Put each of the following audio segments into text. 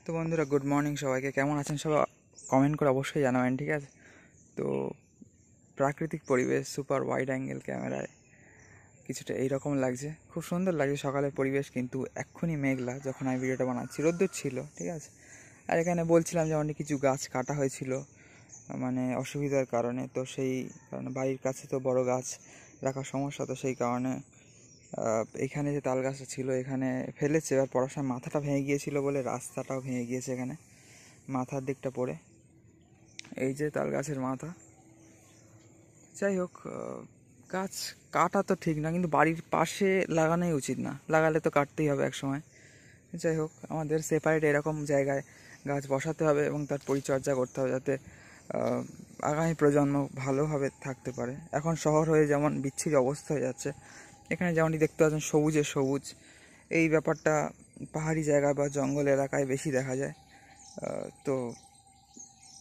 তো বন্ধুরা, good morning সবাইকে। কেমন আছেন সবাই? কমেন্ট করে অবশ্যই জানাবেন, ঠিক আছে? তো প্রাকৃতিক পরিবেশ সুপার ওয়াইড অ্যাঙ্গেল ক্যামেরায় কিছুটা এইরকম লাগছে, খুব সুন্দর লাগছে সকালের পরিবেশ। কিন্তু এক্ষুনি মেঘলা, যখন আমি ভিডিওটা বানাচ্ছি রোদ্দুর ছিল, ঠিক আছে। আর এখানে বলছিলাম যে অনেক কিছু গাছ কাটা হয়েছিল মানে অসুবিধার কারণে, তো সেই কারণে বাড়ির কাছে তো বড় গাছ রাখার সমস্যা, তো সেই কারণে এখানে যে তাল গাছটা ছিল এখানে ফেলেছে। এবার পড়াশোনার মাথাটা ভেঙে গিয়েছিল বলে রাস্তাটাও ভেঙে গিয়েছে এখানে মাথার দিকটা পড়ে। এই যে তাল গাছের মাথা। যাই হোক, গাছ কাটা তো ঠিক না, কিন্তু বাড়ির পাশে লাগানোই উচিত না, লাগালে তো কাটতেই হবে এক সময়। যাই হোক, আমাদের সেপারেট এরকম জায়গায় গাছ বসাতে হবে এবং তার পরিচর্যা করতে হবে, যাতে আগামী প্রজন্ম ভালোভাবে থাকতে পারে। এখন শহর হয়ে যেমন বিচ্ছিরি অবস্থা হয়ে যাচ্ছে, এখানে যেমনটি দেখতে পাচ্ছেন সবুজে সবুজ, এই ব্যাপারটা পাহাড়ি জায়গা বা জঙ্গল এলাকায় বেশি দেখা যায়। তো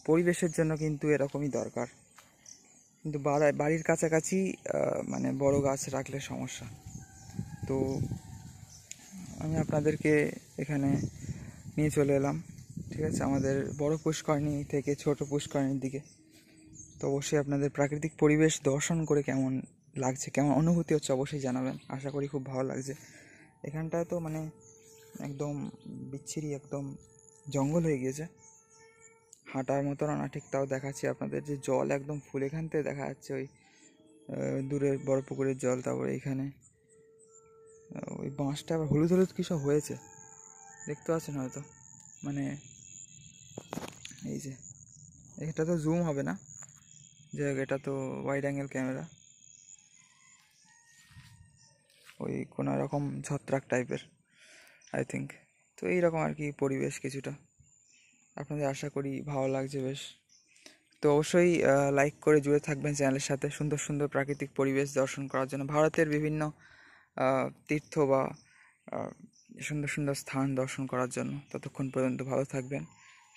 পরিবেশের জন্য কিন্তু এরকমই দরকার, কিন্তু বাড়ির কাছাকাছি মানে বড় গাছ রাখলে সমস্যা। তো আমি আপনাদেরকে এখানে নিয়ে চলে এলাম, ঠিক আছে, আমাদের বড় পুষ্করিণী থেকে ছোট পুষ্করিণীর দিকে। তো অবশ্যই আপনাদের প্রাকৃতিক পরিবেশ দর্শন করে কেমন লাগছে, কেমন অনুভূতি হচ্ছে অবশ্যই জানাবেন। আশা করি খুব ভালো লাগছে। এখানটায় তো মানে একদম বিচ্ছিরি, একদম জঙ্গল হয়ে গিয়েছে, হাঁটার মতো না ঠিক, তাও দেখাচ্ছি আপনাদের। যে জল একদম ফুল, এখান থেকে দেখা যাচ্ছে ওই দূরের বড় পুকুরের জল। তারপরে এখানে ওই বাঁশটা আবার হলুদ হলুদ কী সব হয়েছে, দেখতে পাচ্ছেন হয়তো। মানে এই যে এটা তো জুম হবে না, যাই হোক, এটা তো ওয়াইড অ্যাঙ্গেল ক্যামেরা, ওই কোনো রকম ছত্রাক টাইপের আই থিঙ্ক। তো এইরকম আর কি পরিবেশ কিছুটা, আপনাদের আশা করি ভালো লাগছে বেশ। তো অবশ্যই লাইক করে জুড়ে থাকবেন চ্যানেলের সাথে, সুন্দর সুন্দর প্রাকৃতিক পরিবেশ দর্শন করার জন্য, ভারতের বিভিন্ন তীর্থ বা সুন্দর সুন্দর স্থান দর্শন করার জন্য। ততক্ষণ পর্যন্ত ভালো থাকবেন,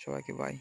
সবাইকে বাই।